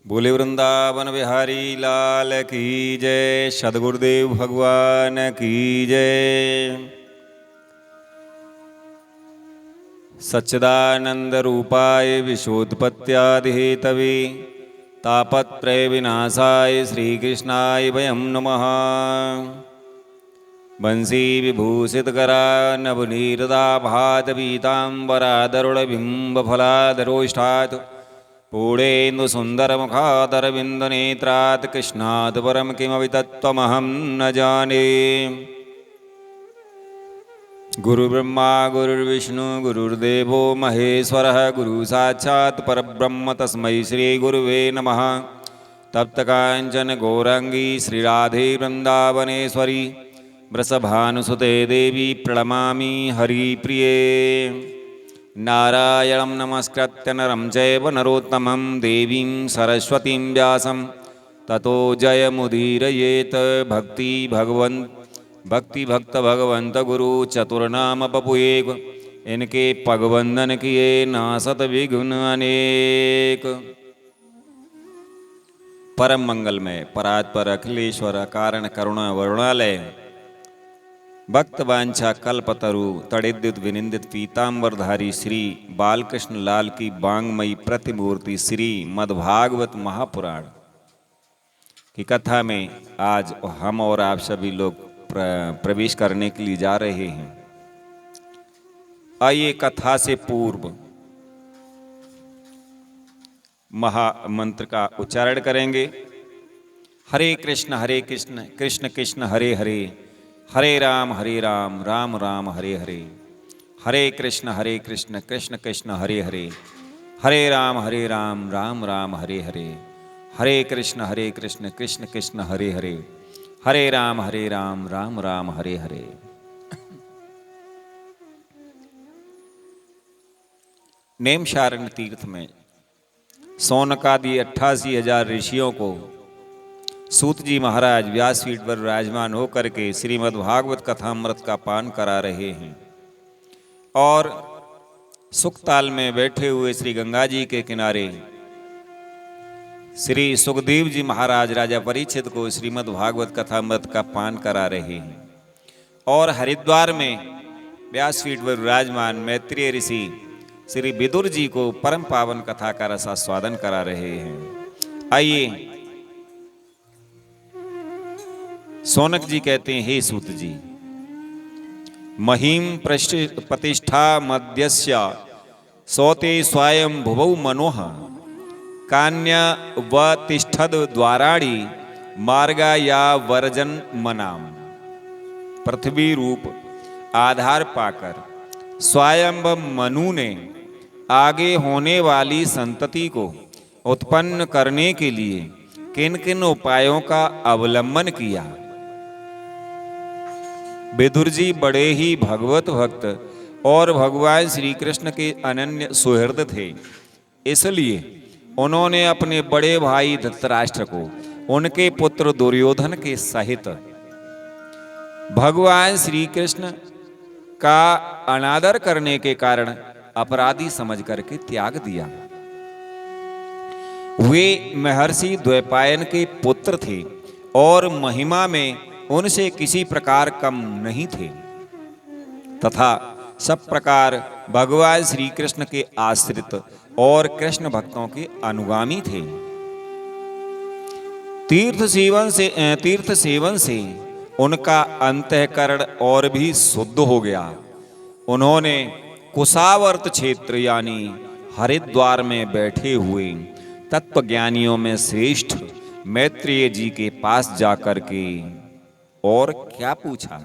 बोले वृंदावन बिहारी लाल की जय। सद्गुरुदेव भगवान की जय। सच्चिदानंद रूपाय विश्वोत्पत्त्यादिहेतवे तापत्रय विनाशाय श्रीकृष्णाय वयं नमः। बंसी विभूषितकरा नवनीरदाभात पीताम्बरादरुणबिम्बफलादरोष्ठात् पूर्णेन्दु सुन्दरमुखादरविन्दनेत्रात् कृष्णात् परं किमपि तत्त्वमहं न जाने। गुरुर्ब्रह्मा गुरुर्विष्णु गुरुर्देवो महेश्वरः गुरुसाक्षात् परब्रह्म तस्मै श्रीगुरुवे नमः। तप्तकाञ्चन गौराङ्गी श्रीराधे वृन्दावनेश्वरी वृषभानुसुते देवी प्रणमामि हरिप्रिये। नारायणं नमस्कृत्य नरं चैव नरोत्तमं देवीं सरस्वतीं व्यासं ततो जयमुदीरयेत्। भक्ति भक्त भगवंत गुरु चतुर्नाम बपुएक इनके पगवंदन किए नासत विघ्न अनेक। परम मंगलमय परात्पर अखिलेश्वर कारण करुणा वरुणालय भक्त वांछा कल्पतरु तड़िद्युत विनिंदित पीताम्बरधारी श्री बालकृष्ण लाल की बांगमयी प्रतिमूर्ति श्री मद्भागवत महापुराण की कथा में आज हम और आप सभी लोग प्रवेश करने के लिए जा रहे हैं। आइए कथा से पूर्व महामंत्र का उच्चारण करेंगे। हरे कृष्ण कृष्ण कृष्ण हरे हरे, हरे राम राम राम हरे हरे। हरे कृष्ण कृष्ण कृष्ण हरे हरे, हरे राम राम राम हरे हरे। हरे कृष्ण कृष्ण कृष्ण हरे हरे, हरे राम राम राम हरे हरे। नेमशारण्य तीर्थ में सौनकादि 88,000 ऋषियों को सूत जी महाराज व्यासपीठ पर विराजमान होकर के श्रीमद् भागवत कथामृत का पान करा रहे हैं और सुखताल में बैठे हुए श्री गंगा जी के किनारे श्री सुखदेव जी महाराज राजा परीक्षित को श्रीमद् भागवत कथामृत का पान करा रहे हैं और हरिद्वार में व्यासपीठ पर विराजमान मैत्रेय ऋषि श्री विदुर जी को परम पावन कथा का रसास्वादन करा रहे हैं। आइए सौनक जी कहते हैं, हे सूत जी, महीम प्रतिष्ठा मध्यस्य सौते स्वयं भुवौ मनोह कान्या व तिष्ठद द्वाराणी मार्गा या वर्जन मनाम। पृथ्वी रूप आधार पाकर स्वयं मनु ने आगे होने वाली संतति को उत्पन्न करने के लिए किन किन उपायों का अवलंबन किया। विदुर जी बड़े ही भगवत भक्त और भगवान श्री कृष्ण के अनन्य सुहृद थे, इसलिए उन्होंने अपने बड़े भाई धृतराष्ट्र को उनके पुत्र दुर्योधन के सहित भगवान श्री कृष्ण का अनादर करने के कारण अपराधी समझ करके त्याग दिया। वे महर्षि द्वैपायन के पुत्र थे और महिमा में उनसे किसी प्रकार कम नहीं थे तथा सब प्रकार भगवान श्री कृष्ण के आश्रित और कृष्ण भक्तों के अनुगामी थे। तीर्थ सेवन से उनका अंतःकरण और भी शुद्ध हो गया। उन्होंने कुशावर्त क्षेत्र यानी हरिद्वार में बैठे हुए तत्वज्ञानियों में श्रेष्ठ मैत्रेय जी के पास जाकर के और क्या पूछा।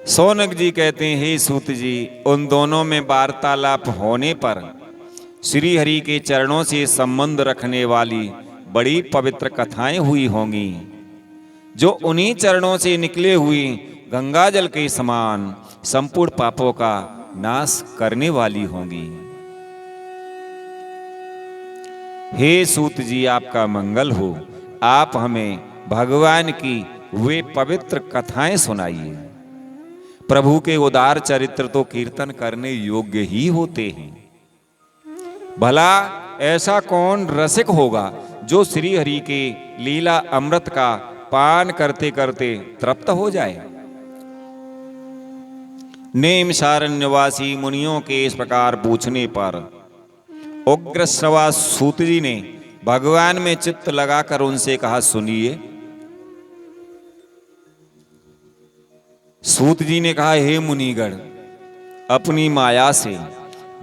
सौनक जी कहते हैं, हे सूत जी, उन दोनों में वार्तालाप होने पर श्री हरि के चरणों से संबंध रखने वाली बड़ी पवित्र कथाएं हुई होंगी जो उन्हीं चरणों से निकले हुए गंगा जल के समान संपूर्ण पापों का नाश करने वाली होंगी। हे सूत जी, आपका मंगल हो। आप हमें भगवान की वे पवित्र कथाएं सुनाइए। प्रभु के उदार चरित्र तो कीर्तन करने योग्य ही होते हैं। भला ऐसा कौन रसिक होगा जो श्री हरि के लीला अमृत का पान करते करते तृप्त हो जाए। नेमिषारण्यवासी मुनियों के इस प्रकार पूछने पर उग्र श्रवा सूत जी ने भगवान में चित्त लगाकर उनसे कहा, सुनिए। सूत जी ने कहा, हे मुनिगण, अपनी माया से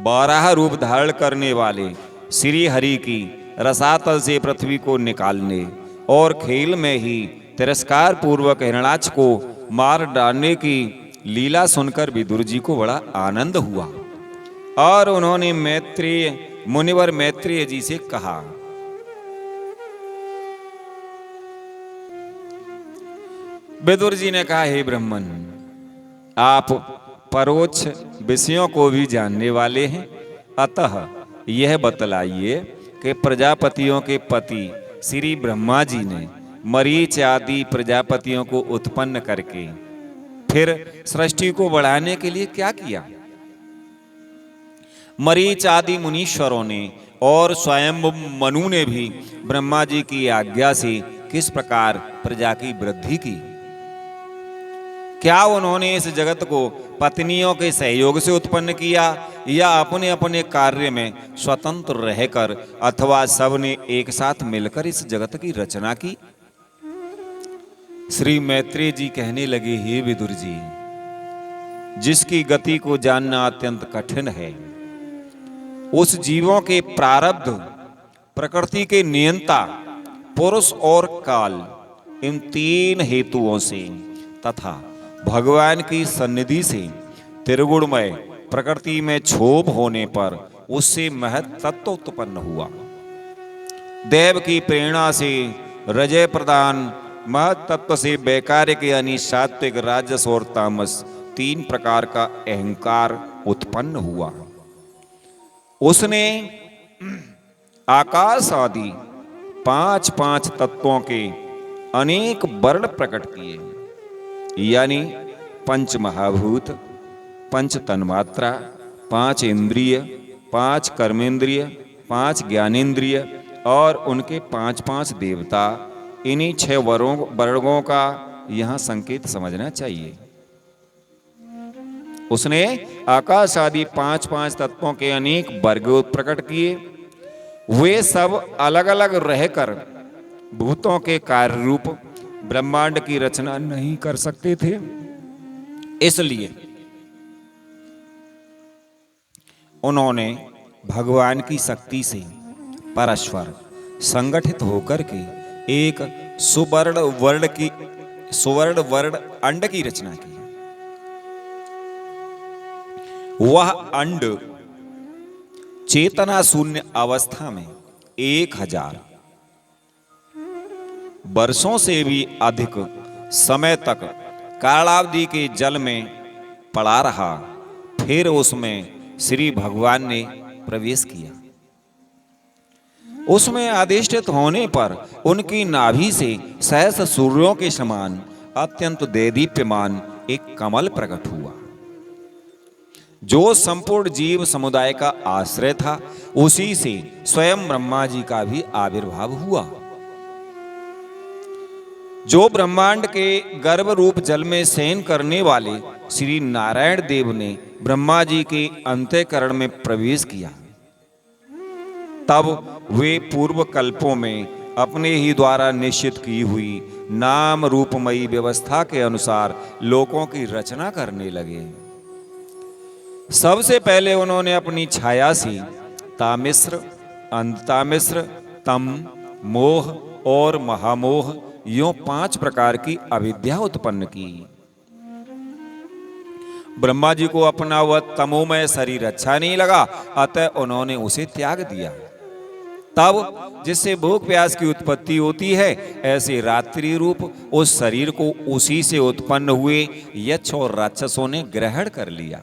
12 रूप धारण करने वाले श्री हरि की रसातल से पृथ्वी को निकालने और खेल में ही तिरस्कार पूर्वक हिरणाक्ष को मार डालने की लीला सुनकर विदुर जी को बड़ा आनंद हुआ और उन्होंने मुनिवर मैत्रेय जी से कहा, विदुर जी ने कहा, हे ब्राह्मण, आप परोक्ष विषयों को भी जानने वाले हैं, अतः यह बतलाइए कि प्रजापतियों के पति श्री ब्रह्मा जी ने मरीच आदि प्रजापतियों को उत्पन्न करके फिर सृष्टि को बढ़ाने के लिए क्या किया। मरीच आदि मुनीश्वरों ने और स्वयं मनु ने भी ब्रह्मा जी की आज्ञा से किस प्रकार प्रजा की वृद्धि की। क्या उन्होंने इस जगत को पत्नियों के सहयोग से उत्पन्न किया या अपने अपने कार्य में स्वतंत्र रहकर अथवा सबने एक साथ मिलकर इस जगत की रचना की। श्री मैत्रेय जी कहने लगे, हे विदुर जी, जिसकी गति को जानना अत्यंत कठिन है, उस जीवों के प्रारब्ध, प्रकृति के नियंता पुरुष और काल, इन 3 हेतुओं से तथा भगवान की सन्निधि से त्रिगुणमय प्रकृति में क्षोभ होने पर उससे महत् तत्व उत्पन्न हुआ। देव की प्रेरणा से रजय प्रदान महत् तत्व से वैकारिक यानी सात्विक, राजस और तामस 3 प्रकार का अहंकार उत्पन्न हुआ। उसने आकाश आदि 5 तत्वों के अनेक वर्ण प्रकट किए, यानी 5 महाभूत, 5 तन्मात्रा, 5 इंद्रिय, 5 कर्मेंद्रिय, 5 ज्ञानेंद्रिय और उनके 5 देवता। इन्हीं 6 वर्गों का यहां संकेत समझना चाहिए। उसने आकाश आदि 5 तत्वों के अनेक वर्ग प्रकट किए। वे सब अलग अलग रहकर भूतों के कार्य रूप ब्रह्मांड की रचना नहीं कर सकते थे, इसलिए उन्होंने भगवान की शक्ति से परस्पर संगठित होकर के एक सुवर्ण वर्ण अंड की रचना की। वह अंड चेतना शून्य अवस्था में 1000 वर्षों से भी अधिक समय तक कालावधि के जल में पड़ा रहा। फिर उसमें श्री भगवान ने प्रवेश किया। उसमें अधिष्ठित होने पर उनकी नाभि से सहस्र सूर्यों के समान अत्यंत देदीप्यमान एक कमल प्रकट हुआ, जो संपूर्ण जीव समुदाय का आश्रय था। उसी से स्वयं ब्रह्मा जी का भी आविर्भाव हुआ। जो ब्रह्मांड के गर्भ रूप जल में शयन करने वाले श्री नारायण देव ने ब्रह्मा जी के अंतःकरण में प्रवेश किया, तब वे पूर्व कल्पों में अपने ही द्वारा निश्चित की हुई नाम रूपमयी व्यवस्था के अनुसार लोकों की रचना करने लगे। सबसे पहले उन्होंने अपनी छाया से तामिश्र, अंधतामिश्र, तम, मोह और महामोह यूं 5 प्रकार की अविद्या उत्पन्न की। ब्रह्मा जी को अपना वह तमोमय शरीर अच्छा नहीं लगा, अतः उन्होंने उसे त्याग दिया। तब जिससे भूख प्यास की उत्पत्ति होती है, ऐसे रात्रि रूप उस शरीर को उसी से उत्पन्न हुए यक्ष और राक्षसों ने ग्रहण कर लिया।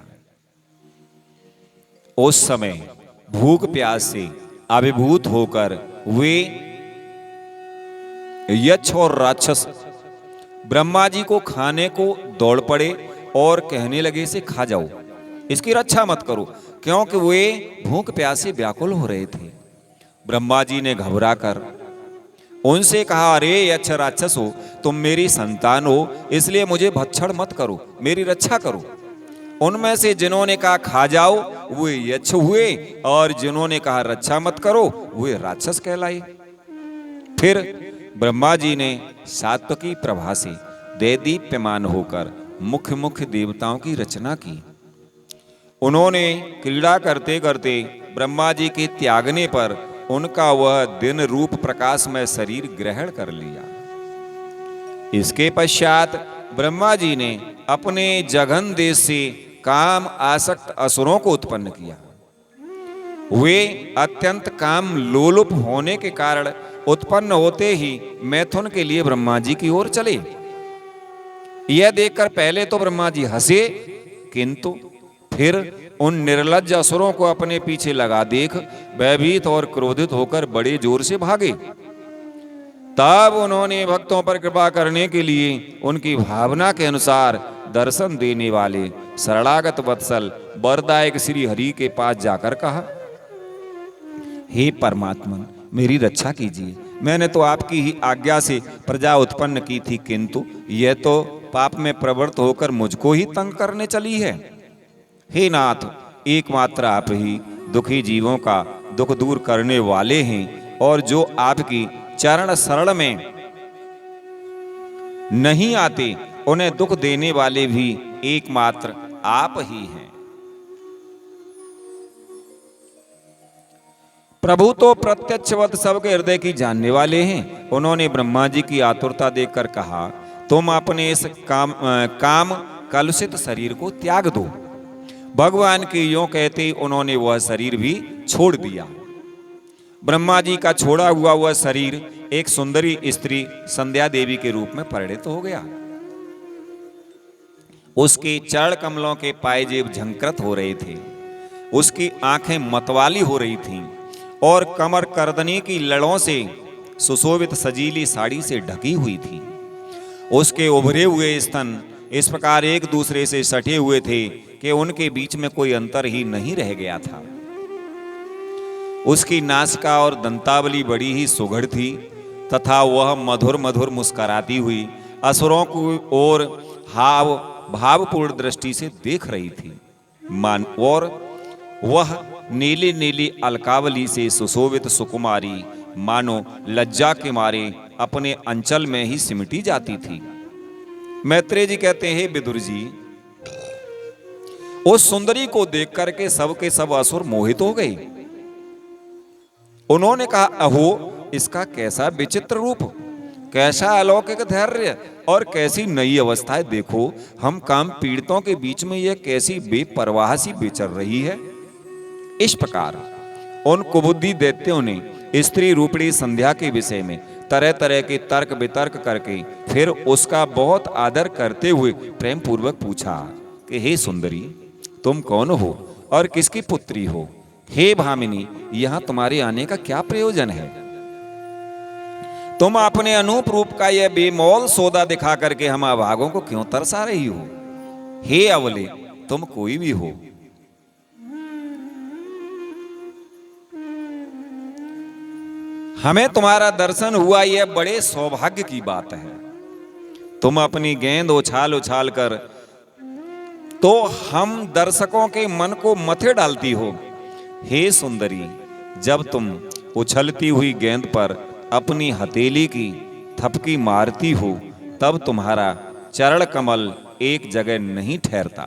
उस समय भूख प्यास से अभिभूत होकर वे यक्ष और राक्षस ब्रह्मा जी को खाने को दौड़ पड़े और कहने लगे, इसे खा जाओ। इसकी रक्षा मत करो, क्योंकि वे भूख प्यासे व्याकुल हो रहे थे। ब्रह्मा जी ने घबरा कर उनसे कहा, अरे यक्ष राक्षस हो, तुम मेरी संतान हो, इसलिए मुझे भक्षण मत करो, मेरी रक्षा करो। उनमें से जिन्होंने कहा खा जाओ वे यक्ष हुए, और जिन्होंने कहा रक्षा मत करो वे राक्षस कहलाए। फिर ब्रह्मा जी ने सात्विकी प्रभा से दैदीप्यमान होकर मुख्य मुख्य देवताओं की रचना की। उन्होंने क्रीड़ा करते करते ब्रह्मा जी के त्यागने पर उनका वह दिन रूप प्रकाश में शरीर ग्रहण कर लिया। इसके पश्चात ब्रह्मा जी ने अपने जघन देश से काम आसक्त असुरों को उत्पन्न किया। वे अत्यंत काम लोलुप होने के कारण उत्पन्न होते ही मैथुन के लिए ब्रह्मा जी की ओर चले। यह देखकर पहले तो ब्रह्मा जी हंसे, किंतु फिर उन निर्लज्ज असुरों को अपने पीछे लगा देख भयभीत और क्रोधित होकर बड़े जोर से भागे। तब उन्होंने भक्तों पर कृपा करने के लिए उनकी भावना के अनुसार दर्शन देने वाले शरणागत वत्सल वरदायक श्री हरि के पास जाकर कहा, हे परमात्मा, मेरी रक्षा कीजिए। मैंने तो आपकी ही आज्ञा से प्रजा उत्पन्न की थी, किंतु यह तो पाप में प्रवृत्त होकर मुझको ही तंग करने चली है। हे नाथ, एकमात्र आप ही दुखी जीवों का दुख दूर करने वाले हैं, और जो आपकी चरण शरण में नहीं आते उन्हें दुख देने वाले भी एकमात्र आप ही हैं। प्रभु तो प्रत्यक्षवत सबके हृदय की जानने वाले हैं। उन्होंने ब्रह्मा जी की आतुरता देखकर कहा, तुम अपने इस काम कलुषित शरीर को त्याग दो। भगवान के यों कहते उन्होंने वह शरीर भी छोड़ दिया। ब्रह्मा जी का छोड़ा हुआ वह शरीर एक सुंदरी स्त्री संध्या देवी के रूप में परिणित हो गया। उसके चरण कमलों के पायजेब झंकृत हो रहे थे, उसकी आंखें मतवाली हो रही थीं, और कमर करदनी की लड़ों से सुशोभित सजीली साड़ी से ढकी हुई थी। उसके उभरे हुए स्तन इस प्रकार एक दूसरे से सटे हुए थे कि उनके बीच में कोई अंतर ही नहीं रह गया था। उसकी नासिका और दंतावली बड़ी ही सुघड़ थी, तथा वह मधुर मधुर मुस्कराती हुई असुरों को और हाव भावपूर्ण दृष्टि से देख रही थी। और वह नीली नीली अलकावली से सुशोभित सुकुमारी मानो लज्जा के मारे अपने अंचल में ही सिमटी जाती थी। मैत्रेय जी कहते हैं, विदुर जी, उस सुंदरी को देख करके सबके सब असुर मोहित हो गए। उन्होंने कहा, अहो, इसका कैसा विचित्र रूप, कैसा अलौकिक धैर्य और कैसी नई अवस्थाएं देखो। हम काम पीड़ितों के बीच में यह कैसी बेपरवाह सी विचर रही है। इस प्रकार उन कुबुद्धि दैत्यों ने स्त्री रूपणी संध्या के विषय में तरह तरह के तर्क वितर्क करके फिर उसका बहुत आदर करते हुए प्रेम पूर्वक पूछा कि हे सुंदरी, तुम कौन हो और किसकी पुत्री हो? हे भामिनी, यहां तुम्हारे आने का क्या प्रयोजन है? तुम अपने अनूप रूप का यह बेमोल सौदा दिखा करके हम अभागों को क्यों तरसा रही हो? हे अवले, तुम कोई भी हो, हमें तुम्हारा दर्शन हुआ यह बड़े सौभाग्य की बात है। तुम अपनी गेंद उछाल उछाल कर तो हम दर्शकों के मन को मथे डालती हो। हे सुंदरी, जब तुम उछलती हुई गेंद पर अपनी हथेली की थपकी मारती हो, तब तुम्हारा चरण कमल एक जगह नहीं ठहरता।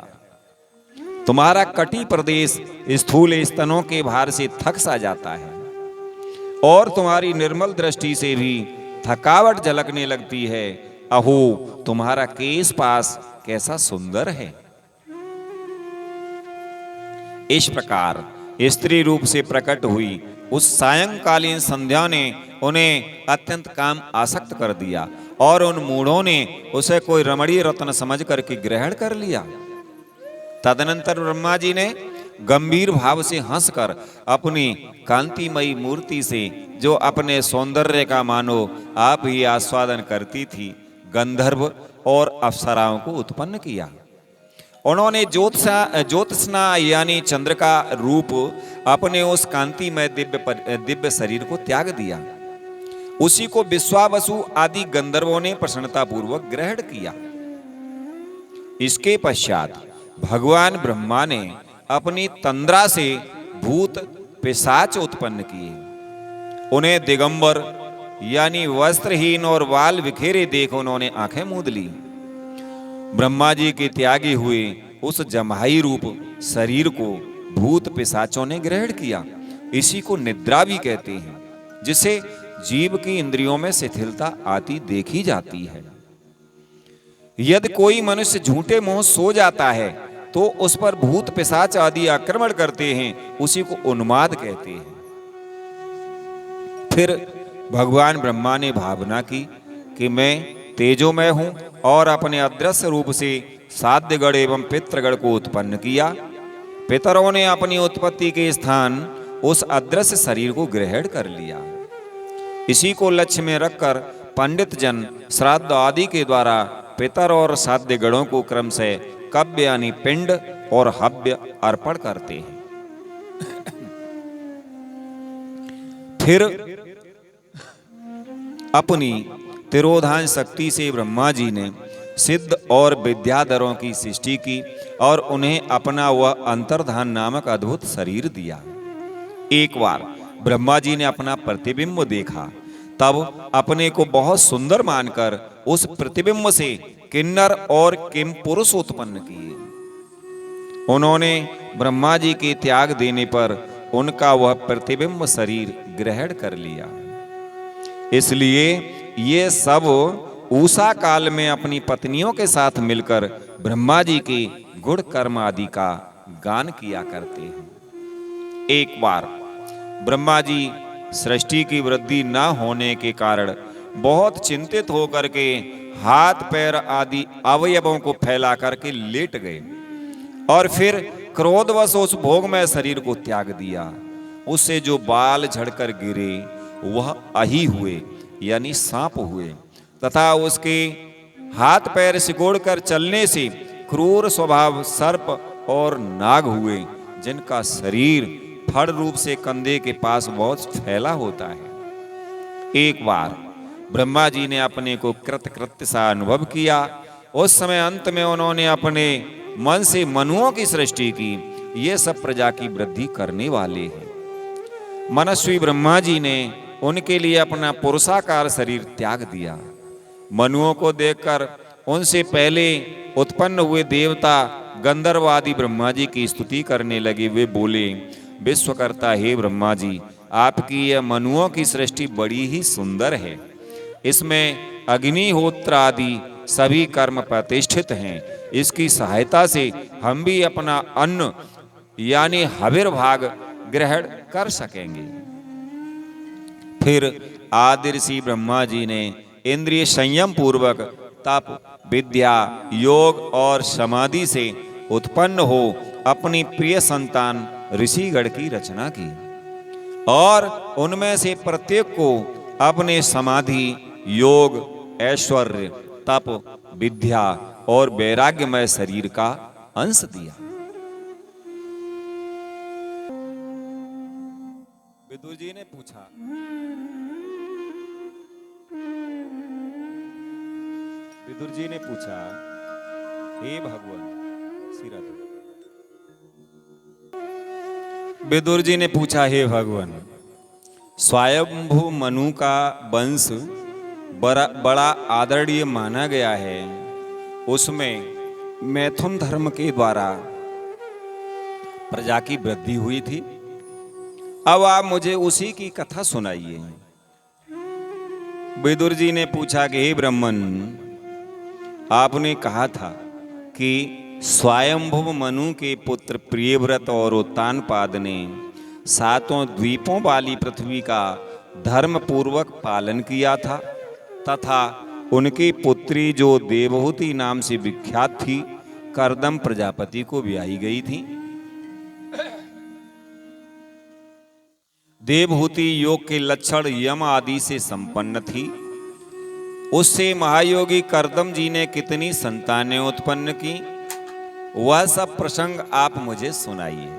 तुम्हारा कटी प्रदेश स्थूल स्तनों के भार से थक सा जाता है, और तुम्हारी निर्मल दृष्टि से भी थकावट झलकने लगती है। अहो, तुम्हारा केश पास कैसा सुंदर है। इस प्रकार स्त्री रूप से प्रकट हुई उस सायंकालीन संध्या ने उन्हें अत्यंत काम आसक्त कर दिया, और उन मूढ़ों ने उसे कोई रमणीय रत्न समझ करके ग्रहण कर लिया। तदनंतर ब्रह्मा जी ने गंभीर भाव से हंसकर अपनी कांतिमयी मूर्ति से, जो अपने सौंदर्य का मानो आप ही आस्वादन करती थी, गंधर्व और अप्सराओं को उत्पन्न किया। उन्होंने ज्योत्सना यानी चंद्र का रूप अपने उस कांतिमय दिव्य शरीर को त्याग दिया। उसी को विश्वावसु आदि गंधर्वों ने प्रसन्नतापूर्वक ग्रहण किया। इसके पश्चात भगवान ब्रह्मा ने अपनी तंद्रा से भूत पिशाच उत्पन्न किए। उन्हें दिगंबर यानी वस्त्रहीन और बाल बिखेरे देख उन्होंने आंखें मूंद ली। ब्रह्मा जी के त्यागे हुए उस जम्हाई रूप शरीर को भूत पिशाचों ने ग्रहण किया। इसी को निद्रा भी कहते हैं, जिसे जीव की इंद्रियों में शिथिलता आती देखी जाती है। यदि कोई मनुष्य झूठे मोह सो जाता है तो उस पर भूत पिशाच आदि आक्रमण करते हैं, उसी को उन्माद कहते हैं। फिर भगवान ब्रह्मा ने भावना की कि मैं तेजोमय हूं और अपने अदृश्य रूप से साध्यगण एवं पितृगण को उत्पन्न किया। पितरों ने अपनी उत्पत्ति के स्थान उस अदृश्य शरीर को ग्रहण कर लिया। इसी को लक्ष्य में रखकर पंडित जन श्राद्ध आदि के द्वारा पितर और साध्य गणों को क्रम से कव्य यानी पिंड और हव्य अर्पण करते हैं। फिर अपनी तिरोधान शक्ति से ब्रह्मा जी ने सिद्ध और विद्याधरों की सृष्टि की और उन्हें अपना वह अंतर्धान नामक अद्भुत शरीर दिया। एक बार ब्रह्मा जी ने अपना प्रतिबिंब देखा, तब अपने को बहुत सुंदर मानकर उस प्रतिबिंब से किन्नर और किम पुरुष उत्पन्न किए। उन्होंने ब्रह्मा जी के त्याग देने पर उनका वह प्रतिबिंब शरीर ग्रहण कर लिया। इसलिए ये सब उषा काल में अपनी पत्नियों के साथ मिलकर ब्रह्मा जी के गुण कर्म आदि का गान किया करते हैं। एक बार ब्रह्मा जी सृष्टि की वृद्धि न होने के कारण बहुत चिंतित होकर के हाथ पैर आदि अवयवों को फैला करके लेट गए और फिर क्रोधवश उस भोगमय शरीर को त्याग दिया। उससे जो बाल झड़कर गिरे वह अही हुए यानी सांप हुए, तथा उसके हाथ पैर सिकोड़कर चलने से क्रूर स्वभाव सर्प और नाग हुए, जिनका शरीर फड़ रूप से कंधे के पास बहुत फैला होता है। एक बार ब्रह्मा जी ने अपने को कृतकृत्य सा अनुभव किया। उस समय अंत में उन्होंने अपने मन से मनुओं की सृष्टि की। ये सब प्रजा की वृद्धि करने वाले हैं। मनस्वी ब्रह्मा जी ने उनके लिए अपना पुरुषाकार शरीर त्याग दिया। मनुओं को देखकर उनसे पहले उत्पन्न हुए देवता गंधर्व आदि ब्रह्मा जी की स्तुति करने लगे। वे बोले, विश्वकर्ता हे ब्रह्मा जी, आपकी यह मनुओं की सृष्टि बड़ी ही सुंदर है। इसमें अग्निहोत्र आदि सभी कर्म प्रतिष्ठित हैं। इसकी सहायता से हम भी अपना अन्न यानी हविर्भाग ग्रहण कर सकेंगे। फिर आदि ऋषि ब्रह्मा जी ने इंद्रिय संयम पूर्वक तप, विद्या, योग और समाधि से उत्पन्न हो अपनी प्रिय संतान ऋषिगण की रचना की और उनमें से प्रत्येक को अपने समाधि, योग, ऐश्वर्य, तप, विद्या और वैराग्यमय शरीर का अंश दिया। विदुर जी ने पूछा, हे भगवान विदुर जी ने पूछा, हे भगवान, स्वयंभू मनु का वंश बड़ा आदरणीय माना गया है। उसमें मैथुन धर्म के द्वारा प्रजा की वृद्धि हुई थी। अब आप मुझे उसी की कथा सुनाइए। विदुर जी ने पूछा कि हे ब्राह्मण, आपने कहा था कि स्वयंभुव मनु के पुत्र प्रियव्रत और उत्तानपाद ने सातों द्वीपों वाली पृथ्वी का धर्म पूर्वक पालन किया था तथा उनकी पुत्री जो देवहूति नाम से विख्यात थी, कर्दम प्रजापति को ब्याही गई थी। देवहूति योग के लक्षण यम आदि से संपन्न थी। उससे महायोगी कर्दम जी ने कितनी संतानें उत्पन्न की। वह सब प्रसंग आप मुझे सुनाइए।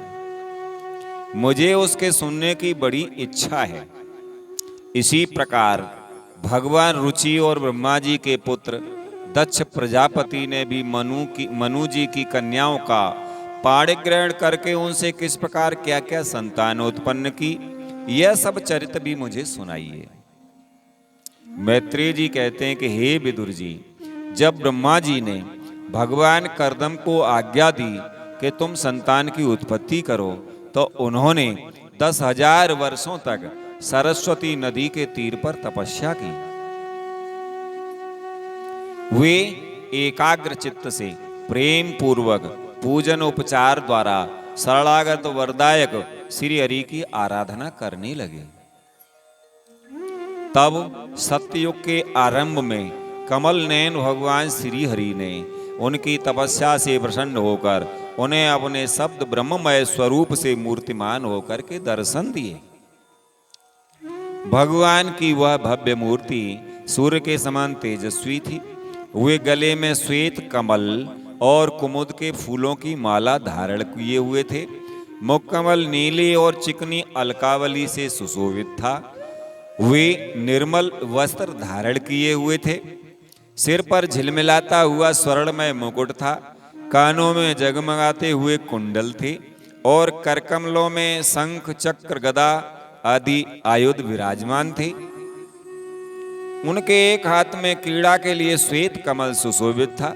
मुझे उसके सुनने की बड़ी इच्छा है। इसी प्रकार भगवान रुचि और ब्रह्मा जी के पुत्र दक्ष प्रजापति ने भी मनु जी की कन्याओं का पाणिग्रहण करके उनसे किस प्रकार क्या क्या संतान उत्पन्न की, यह सब चरित्र भी मुझे सुनाइए। मैत्रेय जी कहते हैं कि हे विदुर जी, जब ब्रह्मा जी ने भगवान कर्दम को आज्ञा दी कि तुम संतान की उत्पत्ति करो, तो उन्होंने 10,000 वर्षों तक सरस्वती नदी के तीर पर तपस्या की। वे एकाग्र चित्त से प्रेम पूर्वक पूजन उपचार द्वारा शरणागत वरदायक श्री हरि की आराधना करने लगे। तब सत्ययुग के आरंभ में कमल नयन भगवान श्री हरि ने उनकी तपस्या से प्रसन्न होकर उन्हें अपने शब्द ब्रह्ममय स्वरूप से मूर्तिमान होकर के दर्शन दिए। भगवान की वह भव्य मूर्ति सूर्य के समान तेजस्वी थी। वे गले में श्वेत कमल और कुमुद के फूलों की माला धारण किए हुए थे। मुखकमल नीले और चिकनी अलकावली से सुशोभित था। वे निर्मल वस्त्र धारण किए हुए थे। सिर पर झिलमिलाता हुआ स्वर्णमय मुकुट था। कानों में जगमगाते हुए कुंडल थे और करकमलों में शंख चक्र गदा आदि आयुध विराजमान थे। उनके एक हाथ में क्रीड़ा के लिए श्वेत कमल सुशोभित था।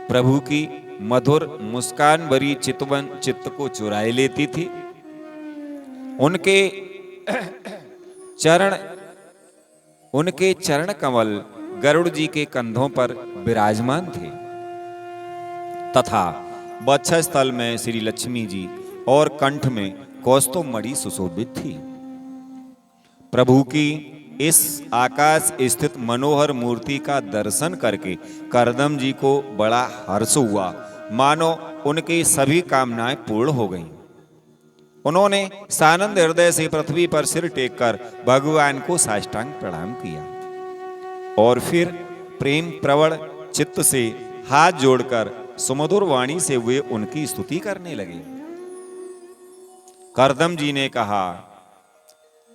प्रभु की मधुर मुस्कान भरी चितवन चित्त को चुराए लेती थी। उनके चरण कमल गरुड़ जी के कंधों पर विराजमान थे तथा वक्षस्थल में श्री लक्ष्मी जी और कंठ में कौस्तुभमणि सुशोभित थी। प्रभु की इस आकाश स्थित मनोहर मूर्ति का दर्शन करके कर्दम जी को बड़ा हर्ष हुआ, मानो उनकी सभी कामनाएं पूर्ण हो गईं। उन्होंने सानंद हृदय से पृथ्वी पर सिर टेककर भगवान को साष्टांग प्रणाम किया और फिर प्रेम प्रवण चित्त से हाथ जोड़कर सुमधुर वाणी से वे उनकी स्तुति करने लगे। कर्दम जी ने कहा,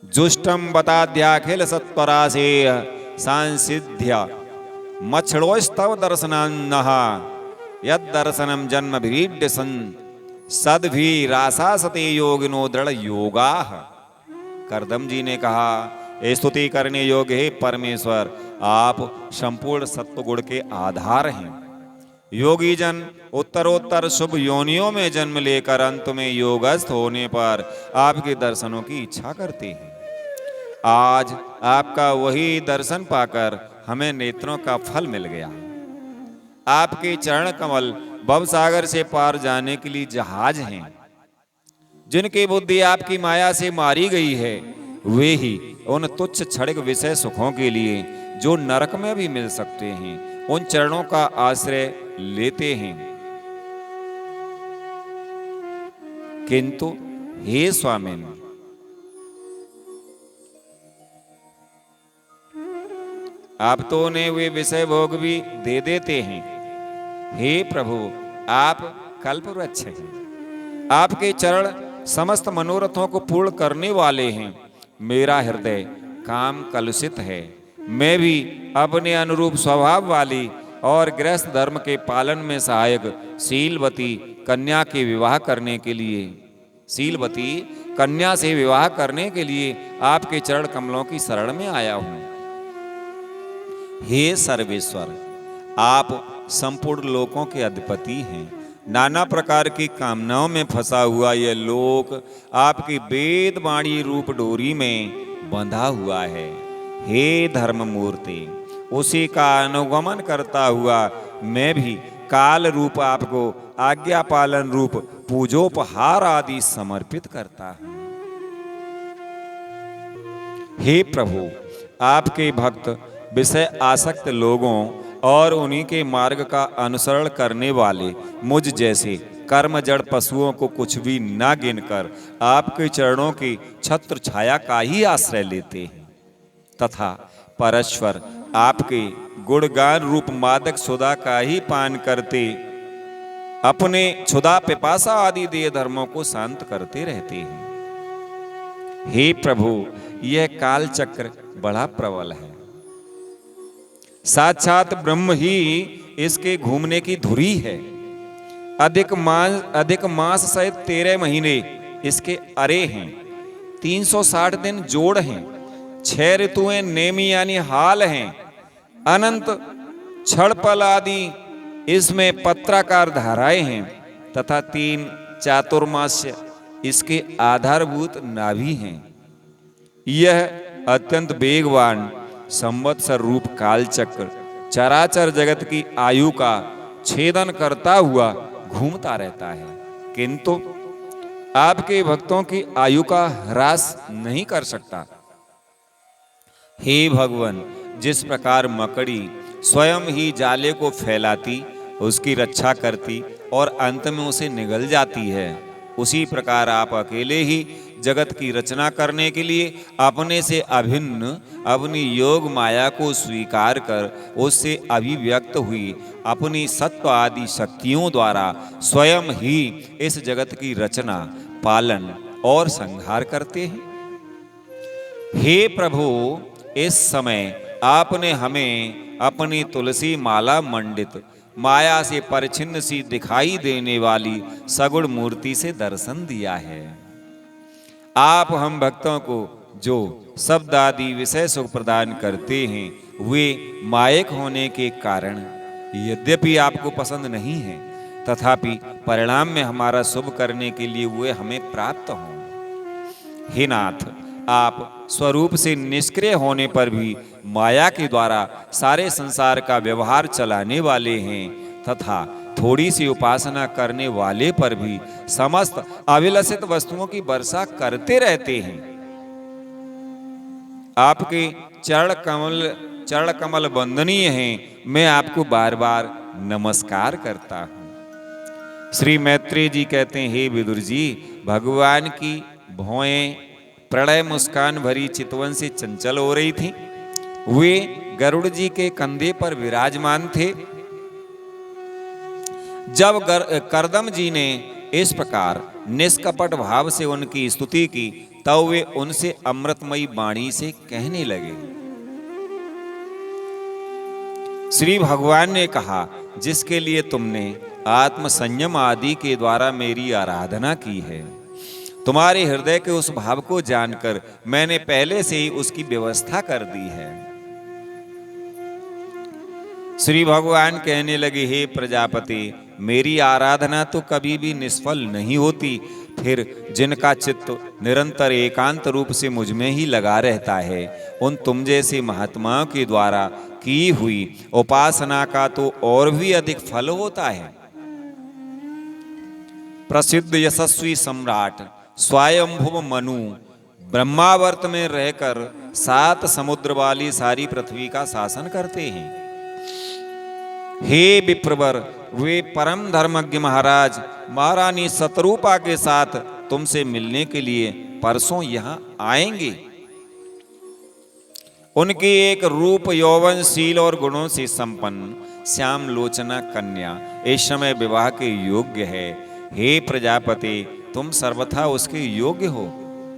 जुष्टम बताद्याखिल सत्वरासेय सांसिध्य मच्छड़ोस्तव दर्शनान्नः यद दर्शनम जन्म भीड्य सन सद्भी रासासते योगिनो दृढ़ योगाः। कर्दम जी ने कहा, स्तुति करने योग्य हे परमेश्वर, आप संपूर्ण सत्वगुण के आधार हैं। योगी जन उत्तरोत्तर शुभ योनियों में जन्म लेकर अंत में योगस्थ होने पर आपके दर्शनों की इच्छा करते हैं। आज आपका वही दर्शन पाकर हमें नेत्रों का फल मिल गया। आपके चरण कमल भवसागर से पार जाने के लिए जहाज हैं। जिनकी बुद्धि आपकी माया से मारी गई है, वे ही उन तुच्छ क्षणिक विषय सुखों के लिए जो नरक में भी मिल सकते हैं, उन चरणों का आश्रय लेते हैं। किंतु हे स्वामी, आप तो उन्हें वे विषय भोग भी दे देते हैं। हे प्रभु, आप कल्प वृक्ष हैं। आपके चरण समस्त मनोरथों को पूर्ण करने वाले हैं। मेरा हृदय काम कलुषित है। मैं भी अपने अनुरूप स्वभाव वाली और गृहस्थ धर्म के पालन में सहायक शीलवती कन्या से विवाह करने के लिए आपके चरण कमलों की शरण में आया हूं। हे सर्वेश्वर, आप संपूर्ण लोकों के अधिपति हैं। नाना प्रकार की कामनाओं में फंसा हुआ यह लोक आपकी वेद वाणी रूप डोरी में बंधा हुआ है। हे धर्म मूर्ति, उसी का अनुगमन करता हुआ मैं भी काल रूप आपको आज्ञा पालन रूप पूजोपहार आदि समर्पित करता हूं। हे प्रभु, आपके भक्त विषय आसक्त लोगों और उन्हीं के मार्ग का अनुसरण करने वाले मुझ जैसे कर्म जड़ पशुओं को कुछ भी ना गिनकर आपके चरणों की छत्र छाया का ही आश्रय लेते हैं तथा परमेश्वर आपके गुणगान रूप मादक सुधा का ही पान करते अपने क्षुधा पिपासा आदि देह धर्मों को शांत करते रहते हैं। हे प्रभु, यह काल चक्र बड़ा प्रबल है। साक्षात ब्रह्म ही इसके घूमने की धुरी है। अधिक मास सहित 13 महीने इसके अरे हैं। 360 दिन जोड़ हैं। 6 ऋतुएं नेमी यानी हाल हैं। अनंत क्षणपल आदि इसमें पत्राकार धाराएं हैं तथा 3 चातुर्मास्य इसके आधारभूत नाभि हैं। यह अत्यंत वेगवान संवत्सर रूप कालचक्र चराचर जगत की आयु का छेदन करता हुआ घूमता रहता है, किंतु आपके भक्तों की आयु का ह्रास नहीं कर सकता। हे भगवान, जिस प्रकार मकड़ी स्वयं ही जाले को फैलाती, उसकी रक्षा करती और अंत में उसे निगल जाती है, उसी प्रकार आप अकेले ही जगत की रचना करने के लिए अपने से अभिन्न अपनी योग माया को स्वीकार कर उससे अभिव्यक्त हुई अपनी सत्व आदि शक्तियों द्वारा स्वयं ही इस जगत की रचना, पालन और संहार करते हैं। हे प्रभु, इस समय आपने हमें अपनी तुलसी माला मंडित माया से परिच्छिन्न सी दिखाई देने वाली सगुण मूर्ति से दर्शन दिया है। आप हम भक्तों को जो शब्द आदि विषय सुख प्रदान करते हैं, वे मायक होने के कारण यद्यपि आपको पसंद नहीं है, तथापि परिणाम में हमारा शुभ करने के लिए वे हमें प्राप्त हों। हे नाथ, आप स्वरूप से निष्क्रिय होने पर भी माया के द्वारा सारे संसार का व्यवहार चलाने वाले हैं तथा थोड़ी सी उपासना करने वाले पर भी समस्त अविलसित वस्तुओं की वर्षा करते रहते हैं। आपके चरण कमल वंदनीय हैं। मैं आपको बार बार नमस्कार करता हूँ। श्री मैत्रेय जी कहते हैं, हे विदुर जी, भगवान की भौएं प्रणय मुस्कान भरी चितवन से चंचल हो रही थी। वे गरुड़ जी के कंधे पर विराजमान थे। जब करदम जी ने इस प्रकार निष्कपट भाव से उनकी स्तुति की, तब वे उनसे अमृतमयी वाणी से कहने लगे। श्री भगवान ने कहा, जिसके लिए तुमने आत्म संयम आदि के द्वारा मेरी आराधना की है, तुम्हारे हृदय के उस भाव को जानकर मैंने पहले से ही उसकी व्यवस्था कर दी है। श्री भगवान कहने लगे, हे प्रजापति, मेरी आराधना तो कभी भी निष्फल नहीं होती। फिर जिनका चित्त निरंतर एकांत रूप से मुझ में ही लगा रहता है, उन तुम जैसे महात्माओं के द्वारा की हुई उपासना का तो और भी अधिक फल होता है। प्रसिद्ध यशस्वी सम्राट स्वयंभुव मनु ब्रह्मावर्त में रहकर 7 समुद्र वाली सारी पृथ्वी का शासन करते हैं। हे विप्रवर, वे परम धर्मज्ञ महाराज महारानी शतरूपा के साथ तुमसे मिलने के लिए परसों यहाँ आएंगे। उनकी एक रूप यौवनशील और गुणों से संपन्न श्याम लोचना कन्या इस समय विवाह के योग्य है। हे प्रजापति, तुम सर्वथा उसके योग्य हो,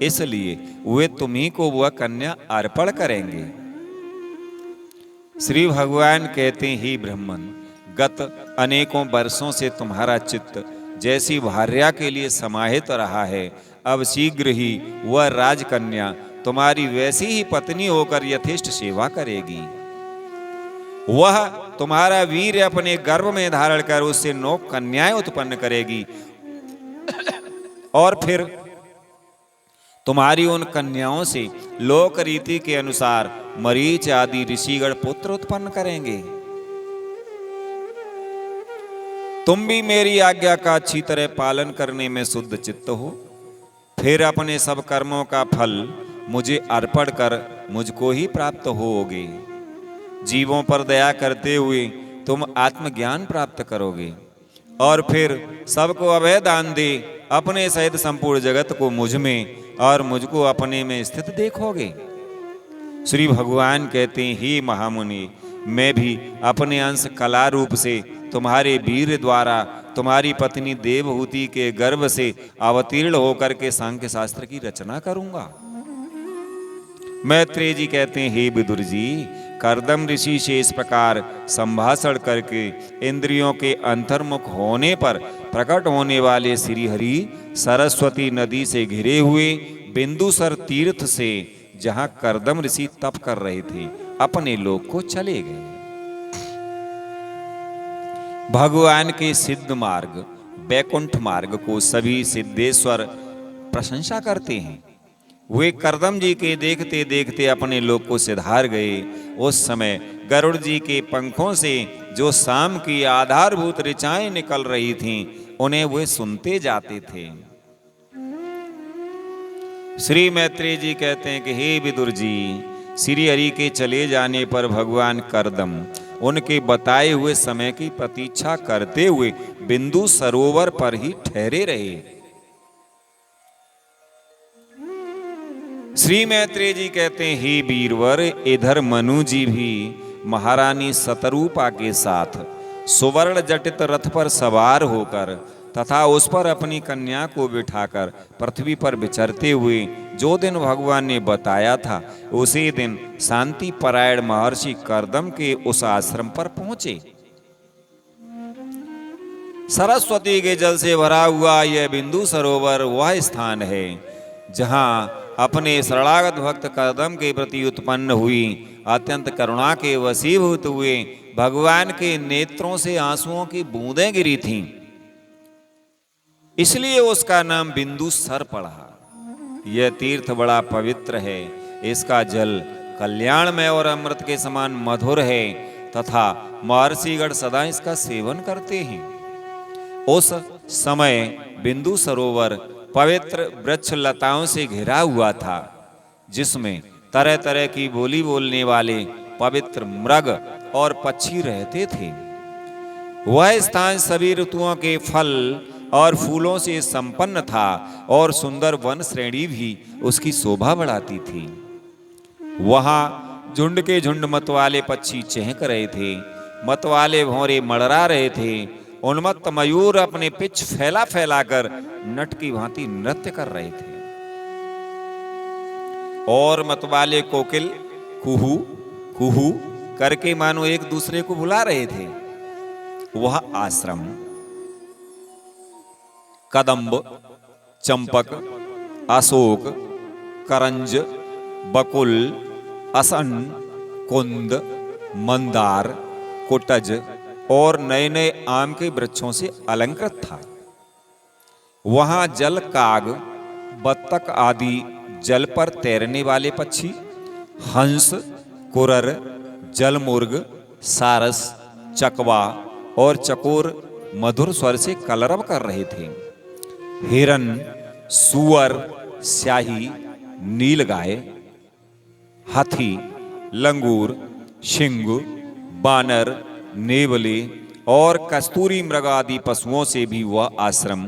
इसलिए वे तुम्ही को वह कन्या अर्पण करेंगे। श्री भगवान कहते हैं, हे ब्रह्मन, गत अनेकों वर्षों से तुम्हारा चित्त जैसी भार्या के लिए समाहित रहा है, अब शीघ्र ही वह राजकन्या तुम्हारी वैसी ही पत्नी होकर यथेष्ट सेवा करेगी। वह तुम्हारा वीर अपने गर्भ में धारण कर उससे 9 कन्याएं उत्पन्न करेगी और फिर तुम्हारी उन कन्याओं से लोक रीति के अनुसार मरीच आदि ऋषिगण पुत्र उत्पन्न करेंगे। तुम भी मेरी आज्ञा का अच्छी तरह पालन करने में शुद्ध चित्त हो। फिर अपने सब कर्मों का फल मुझे अर्पण कर मुझको ही प्राप्त होगे। जीवों पर दया करते हुए तुम आत्मज्ञान प्राप्त करोगे और फिर सबको अभय दान दे अपने सहित संपूर्ण जगत को मुझ में और मुझको अपने में स्थित देखोगे। श्री भगवान कहते हैं, हे महामुनि, मैं भी अपने अंश कला रूप से तुम्हारे वीर द्वारा तुम्हारी पत्नी देवहूति के गर्भ से अवतीर्ण होकर के सांख्य शास्त्र की रचना करूंगा। मैत्रेय जी कहते हैं, हे विदुर जी, कर्दम ऋषि से इस प्रकार संभाषण करके इंद्रियों के अंतर्मुख होने पर प्रकट होने वाले श्री हरि सरस्वती नदी से घिरे हुए बिंदुसर तीर्थ से, जहां कर्दम ऋषि तप कर रहे थे, अपने लोक को चले गए। भगवान के सिद्ध मार्ग वैकुंठ मार्ग को सभी सिद्धेश्वर प्रशंसा करते हैं। वे कर्दम जी के देखते देखते अपने लोक को सिधार गए। उस समय गरुड़ जी के पंखों से जो शाम की आधारभूत ऋचाएं निकल रही थीं, उन्हें वे सुनते जाते थे। श्री मैत्रेय जी कहते हैं कि हे विदुर जी, श्री हरि के चले जाने पर भगवान कर्दम उनके बताए हुए समय की प्रतीक्षा करते हुए बिंदु सरोवर पर ही ठहरे रहे। श्री मैत्रेय जी कहते हैं, हे वीरवर, इधर मनु जी भी महारानी शतरूपा के साथ सुवर्ण जटित रथ पर सवार होकर तथा उस पर अपनी कन्या को बिठाकर पृथ्वी पर विचरते हुए जो दिन भगवान ने बताया था, उसी दिन शांति परायण महर्षि कर्दम के उस आश्रम पर पहुंचे। सरस्वती के जल से भरा हुआ यह बिंदु सरोवर वह स्थान है जहां अपने शरणागत भक्त कर्दम के प्रति उत्पन्न हुई अत्यंत करुणा के वशीभूत हुए भगवान के नेत्रों से आंसुओं की बूंदें गिरी थीं, इसलिए उसका नाम बिंदु सर पड़ा। यह तीर्थ बड़ा पवित्र है, इसका जल कल्याणमय और अमृत के समान मधुर है तथा महर्षिगण सदा इसका सेवन करते हैं। उस समय बिंदु सरोवर पवित्र वृक्ष लताओं से घिरा हुआ था, जिसमें तरह तरह की बोली बोलने वाले पवित्र मृग और पक्षी रहते थे। वह स्थान सभी ऋतुओं के फल और फूलों से संपन्न था और सुंदर वन श्रेणी भी उसकी शोभा बढ़ाती थी। वहां झुंड के झुंड मतवाले पक्षी चहक रहे थे, मतवाले भौरे मड़रा रहे थे, उन्मत्त मयूर अपने पिच फैला फैलाकर नट की भांति नृत्य कर रहे थे और मतवाले कोकिल कुहू कुहू करके मानो एक दूसरे को बुला रहे थे। वह आश्रम कदंब, चंपक, अशोक, करंज, बकुल, असन, कुंद, मंदार, कुटज और नए नए आम के वृक्षों से अलंकृत था। वहां जल काग, बत्तख आदि जल पर तैरने वाले पक्षी, हंस, कुरर, जलमुर्ग, सारस, चकवा और चकोर मधुर स्वर से कलरव कर रहे थे। हिरन, सुअर, स्याही, नीलगाय, हाथी, लंगूर, शिंगु, बानर, नेवले और कस्तूरी मृग आदि पशुओं से भी वह आश्रम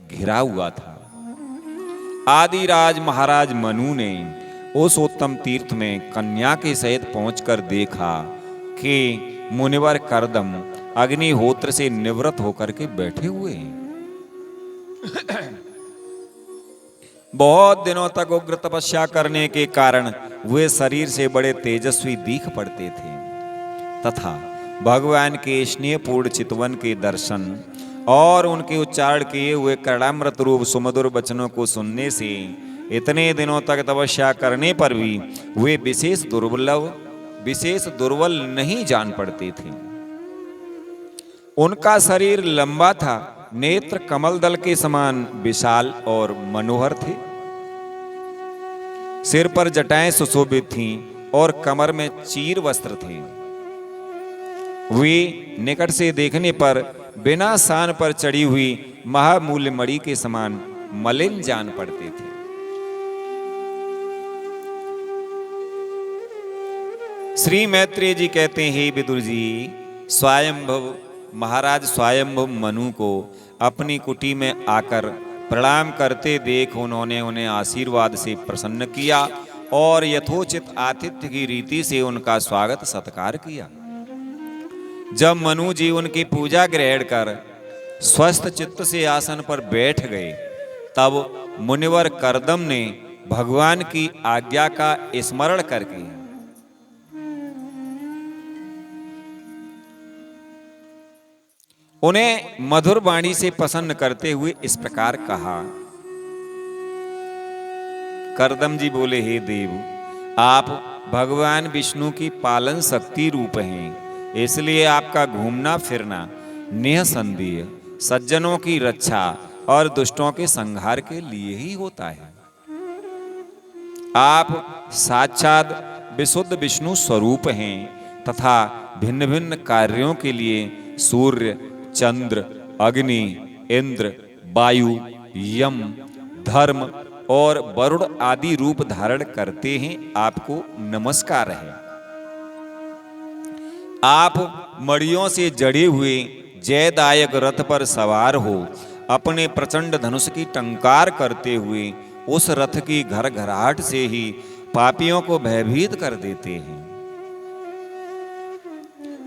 घिरा हुआ था। आदिराज महाराज मनु ने उस उत्तम तीर्थ में कन्या के सहित पहुंचकर देखा कि मुनिवर कर्दम अग्निहोत्र से निवृत्त होकर के बैठे हुए हैं। बहुत दिनों तक उग्र तपस्या करने के कारण वे शरीर से बड़े तेजस्वी दिख पड़ते थे तथा भगवान के स्नेहपूर्ण चितवन के दर्शन और उनके उच्चारण किए हुए कर्णामृत रूप सुमधुर वचनों को सुनने से इतने दिनों तक तपस्या करने पर भी वे विशेष दुर्बल नहीं जान पड़ते थे। उनका शरीर लंबा था, नेत्र कमल दल के समान विशाल और मनोहर थे, सिर पर जटाएं सुशोभित थीं और कमर में चीर वस्त्र थे। वे निकट से देखने पर बिना सान पर चढ़ी हुई महामूल्य मणि के समान मलिन जान पड़ते थे। श्री मैत्रेय जी कहते हैं, हे विदुर जी, स्वयंभव महाराज स्वयंभव मनु को अपनी कुटी में आकर प्रणाम करते देख उन्होंने उन्हें आशीर्वाद से प्रसन्न किया और यथोचित आतिथ्य की रीति से उनका स्वागत सत्कार किया। जब मनु जी उनकी पूजा ग्रहण कर स्वस्थ चित्त से आसन पर बैठ गए, तब मुनिवर कर्दम ने भगवान की आज्ञा का स्मरण करके उन्हें मधुर वाणी से प्रसन्न करते हुए इस प्रकार कहा। कर्दम जी बोले, हे देव, आप भगवान विष्णु की पालन शक्ति रूप हैं, इसलिए आपका घूमना फिरना निःसंदेह सज्जनों की रक्षा और दुष्टों के संहार के लिए ही होता है। आप साक्षात विशुद्ध विष्णु स्वरूप हैं तथा भिन्न भिन्न कार्यों के लिए सूर्य, चंद्र, अग्नि, इंद्र, वायु, यम, धर्म और वरुण आदि रूप धारण करते हैं। आपको नमस्कार है। आप मड़ियों से जड़े हुए जयदायक रथ पर सवार हो अपने प्रचंड धनुष की टंकार करते हुए उस रथ की घरघराहट से ही पापियों को भयभीत कर देते हैं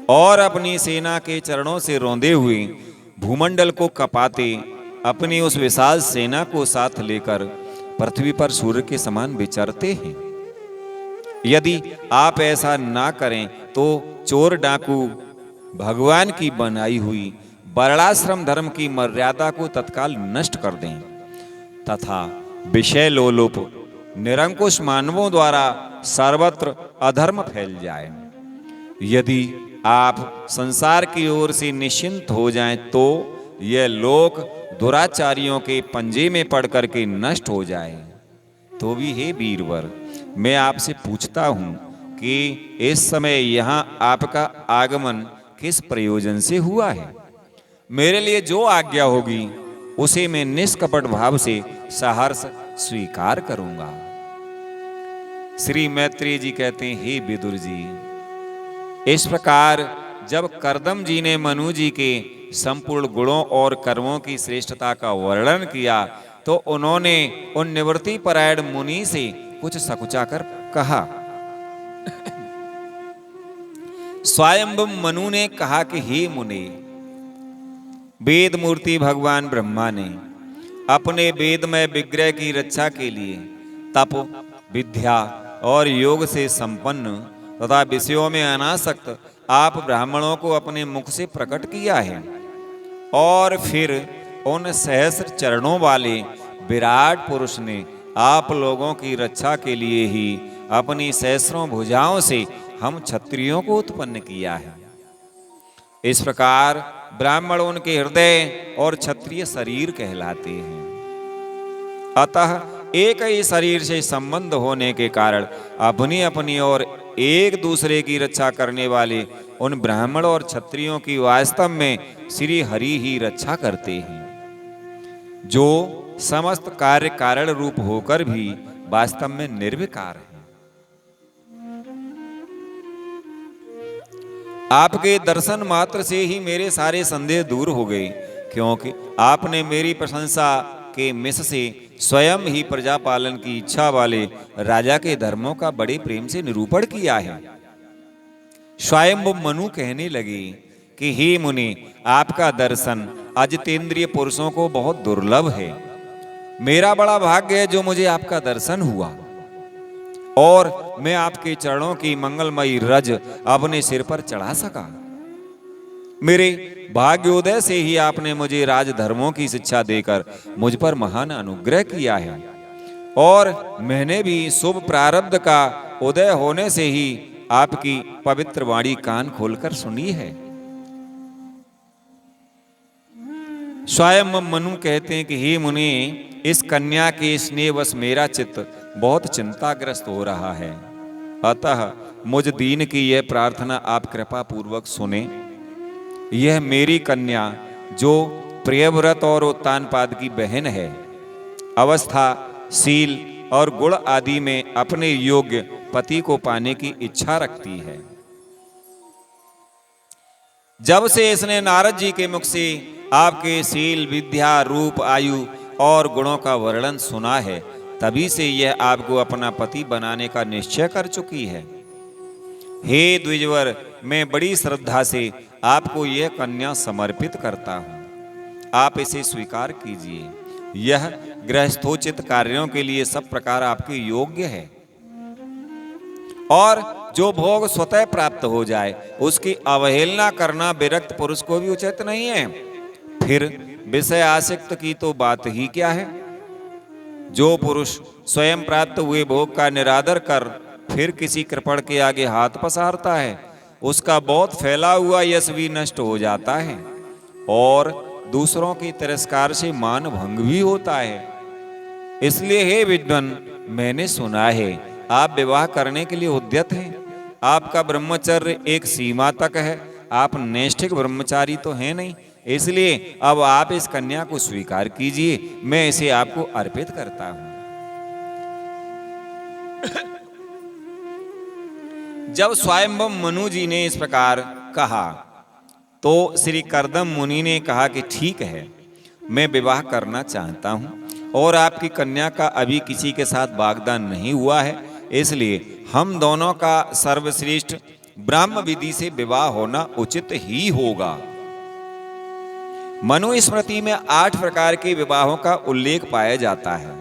और अपनी सेना के चरणों से रौंदे हुए भूमंडल को कपाते अपनी उस विशाल सेना को साथ लेकर पृथ्वी पर सूर्य के समान विचरते हैं। यदि आप ऐसा ना करें तो चोर डाकू भगवान की बनाई हुई वर्णाश्रम धर्म की मर्यादा को तत्काल नष्ट कर दें तथा विषय लोलुप निरंकुश मानवों द्वारा सर्वत्र अधर्म फैल जाए। यदि आप संसार की ओर से निश्चिंत हो जाएं तो यह लोक दुराचारियों के पंजे में पड़ करके नष्ट हो जाए। तो भी हे वीरवर, मैं आपसे पूछता हूं कि इस समय यहां आपका आगमन किस प्रयोजन से हुआ है? मेरे लिए जो आज्ञा होगी उसे मैं निष्कपट भाव से सहर्ष स्वीकार करूंगा। श्री मैत्रेय जी कहते हैं, हे विदुर जी, इस प्रकार जब कर्दम जी ने मनु जी के संपूर्ण गुणों और कर्मों की श्रेष्ठता का वर्णन किया तो उन्होंने उन निवृत्ति परायण मुनि से कुछ सकुचाकर कहा। स्वयंभु मनु ने कहा कि हे मुने, वेद मूर्ति भगवान ब्रह्मा ने अपने वेदमय विग्रह की रक्षा के लिए तप, विद्या और योग से संपन्न तथा विषयों में अनासक्त आप ब्राह्मणों को अपने मुख से प्रकट किया है और फिर उन सहस्र चरणों वाले विराट पुरुष ने आप लोगों की रक्षा के लिए ही अपनी सहस्रों भुजाओं से हम क्षत्रियों को उत्पन्न किया है। इस प्रकार ब्राह्मण उनके हृदय और क्षत्रिय शरीर कहलाते हैं। अतः एक ही शरीर से संबंध होने के कारण अपनी अपनी और एक दूसरे की रक्षा करने वाले उन ब्राह्मण और क्षत्रियों की वास्तव में श्री हरि ही रक्षा करते हैं, जो समस्त कार्य कारण रूप होकर भी वास्तव में निर्विकार है। आपके दर्शन मात्र से ही मेरे सारे संदेह दूर हो गए, क्योंकि आपने मेरी प्रशंसा के मिश से स्वयं ही प्रजा पालन की इच्छा वाले राजा के धर्मों का बड़े प्रेम से निरूपण किया है। स्वयं मनु कहने लगे कि हे मुनि, आपका दर्शन अजितेंद्रिय पुरुषों को बहुत दुर्लभ है। मेरा बड़ा भाग्य है जो मुझे आपका दर्शन हुआ और मैं आपके चरणों की मंगलमयी रज अपने सिर पर चढ़ा सका। मेरे भाग्योदय से ही आपने मुझे राजधर्मों की शिक्षा देकर मुझ पर महान अनुग्रह किया है और मैंने भी शुभ प्रारब्ध का उदय होने से ही आपकी पवित्र वाणी कान खोलकर सुनी है। स्वयं मनु कहते हैं कि हे मुनि, इस कन्या के स्नेहवश मेरा चित्त बहुत चिंताग्रस्त हो रहा है, अतः मुझ दीन की यह प्रार्थना आप कृपा पूर्वक सुने। यह मेरी कन्या जो प्रियव्रत और उत्तानपाद की बहन है, अवस्था, शील और गुण आदि में अपने योग्य पति को पाने की इच्छा रखती है। जब से इसने नारद जी के मुख से आपके शील, विद्या, रूप, आयु और गुणों का वर्णन सुना है, तभी से यह आपको अपना पति बनाने का निश्चय कर चुकी है। हे द्विजवर, मैं बड़ी श्रद्धा से आपको यह कन्या समर्पित करता हूँ, आप इसे स्वीकार कीजिए। यह गृहस्थोचित कार्यों के लिए सब प्रकार आपके योग्य है, और जो भोग स्वतः प्राप्त हो जाए उसकी अवहेलना करना विरक्त पुरुष को भी उचित नहीं है। फिर विषय आसक्त की तो बात ही क्या है। जो पुरुष स्वयं प्राप्त हुए भोग का निरादर कर फिर किसी कृपण के आगे हाथ पसारता है, उसका बहुत फैला हुआ यश भी नष्ट हो जाता है और दूसरों के तिरस्कार से मान भंग भी होता है। इसलिए हे विद्वान, मैंने सुना है आप विवाह करने के लिए उद्यत हैं। आपका ब्रह्मचर्य एक सीमा तक है, आप नैष्ठिक ब्रह्मचारी तो हैं नहीं, इसलिए अब आप इस कन्या को स्वीकार कीजिए, मैं इसे आपको अर्पित करता हूं। जब स्वयंभव मनु जी ने इस प्रकार कहा तो श्री कर्दम मुनि ने कहा कि ठीक है, मैं विवाह करना चाहता हूं और आपकी कन्या का अभी किसी के साथ वाग्दान नहीं हुआ है, इसलिए हम दोनों का सर्वश्रेष्ठ ब्राह्म विधि से विवाह होना उचित ही होगा। मनु स्मृति में 8 प्रकार के विवाहों का उल्लेख पाया जाता है।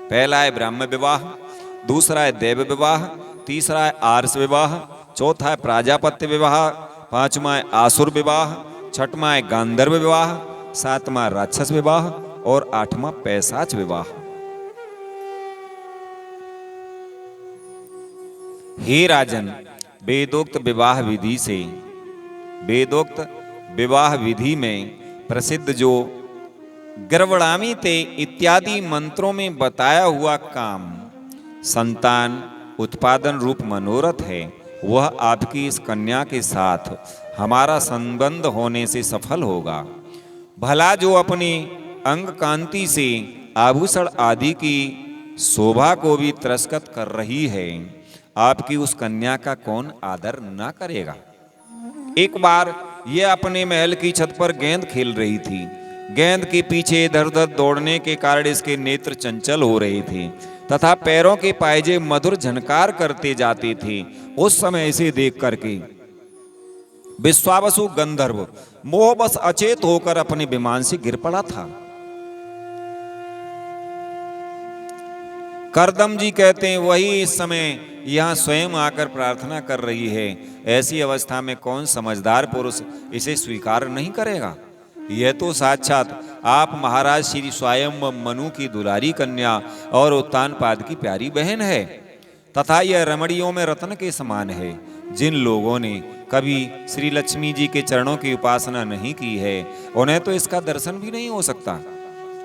पहला है ब्राह्म विवाह, दूसरा है देव विवाह, तीसरा है आर्ष विवाह, चौथा है प्राजापत्य विवाह, पांचवा है आसुर विवाह, छठवां है गांधर्व विवाह, सातवां राक्षस विवाह और आठवां पैशाच विवाह। हे राजन, वेदोक्त विवाह विधि में प्रसिद्ध जो गर्वणामी ते इत्यादि मंत्रों में बताया हुआ काम संतान उत्पादन रूप मनोरथ है, वह आपकी इस कन्या के साथ हमारा संबंध होने से सफल होगा। भला जो अपनी अंग कांति से आभूषण आदि की शोभा को भी तिरस्कृत कर रही है, आपकी उस कन्या का कौन आदर ना करेगा। एक बार यह अपने महल की छत पर गेंद खेल रही थी। गेंद के पीछे इधर उधर दौड़ने के कारण इसके नेत्र चंचल हो रहे थे तथा पैरों के पायजे मधुर झनकार करते जाते थे। उस समय इसे देख करके विश्वावसु गंधर्व मोहबस अचेत होकर अपने विमान से गिर पड़ा था। कर्दम जी कहते हैं वही इस समय यहां स्वयं आकर प्रार्थना कर रही है। ऐसी अवस्था में कौन समझदार पुरुष इसे स्वीकार नहीं करेगा। यह तो साक्षात आप महाराज श्री स्वयं मनु की दुलारी कन्या और उत्तानपाद की प्यारी बहन है तथा यह रमणियों में रत्न के समान है। जिन लोगों ने कभी श्री लक्ष्मी जी के चरणों की उपासना नहीं की है उन्हें तो इसका दर्शन भी नहीं हो सकता।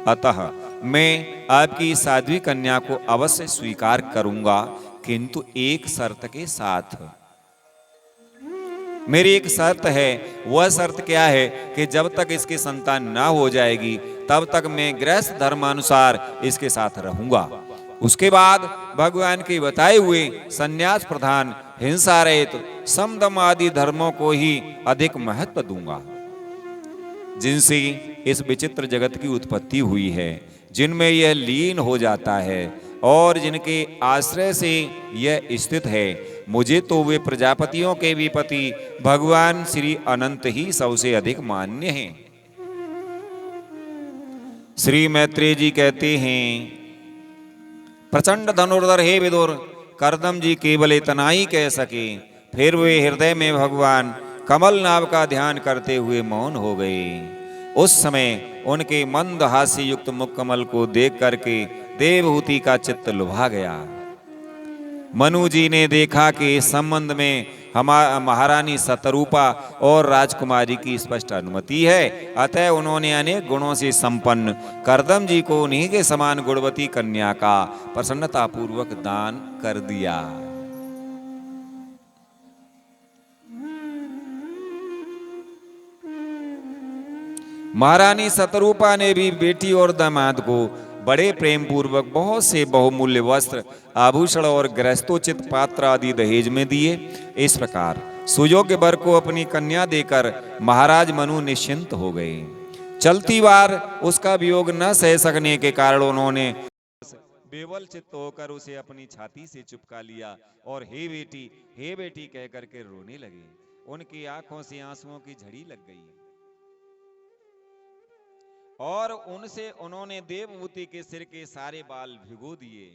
अतः मैं आपकी साध्वी कन्या को अवश्य स्वीकार करूंगा, किंतु एक शर्त के साथ। मेरी एक शर्त है। वह शर्त क्या है कि जब तक इसकी संतान ना हो जाएगी तब तक मैं गृहस्थ धर्मानुसार इसके साथ रहूंगा। उसके बाद भगवान के बताए हुए संन्यास प्रधान हिंसा रहित समदम आदि धर्मों को ही अधिक महत्व दूंगा, जिनसे इस विचित्र जगत की उत्पत्ति हुई है, जिनमें यह लीन हो जाता है और जिनके आश्रय से यह स्थित है। मुझे तो वे प्रजापतियों के भी पति भगवान श्री अनंत ही सबसे अधिक मान्य हैं। श्री मैत्रेय जी कहते हैं, प्रचंड धनुर्धर हे विदुर, कर्दम जी केवल इतना ही कह सके, फिर वे हृदय में भगवान कमल नाभ का ध्यान करते हुए मौन हो गए। उस समय उनके मंद हास्य युक्त मुख कमल को देख करके देवहूति का चित्त लुभा गया। मनु जी ने देखा कि इस संबंध में महारानी शतरूपा और राजकुमारी की स्पष्ट अनुमति है, अतः उन्होंने अनेक गुणों से संपन्न कर्दम जी को उन्हीं के समान गुणवती कन्या का प्रसन्नता पूर्वक दान कर दिया। महारानी शतरूपा ने भी बेटी और दामाद को बड़े प्रेम पूर्वक बहुत से बहुमूल्य वस्त्र, आभूषण और गृहस्थोचित पात्र आदि दहेज में दिए। इस प्रकार सुयोग्य वर को अपनी कन्या देकर महाराज मनु निश्चिंत हो गए। चलती बार उसका वियोग न सह सकने के कारण उन्होंने बेवल चित्त होकर उसे अपनी छाती से चिपका लिया और हे बेटी कह करके रोने लगे। उनकी आंखों से आंसुओं की झड़ी लग गई और उनसे उन्होंने देवभूति के सिर के सारे बाल भिगो दिए।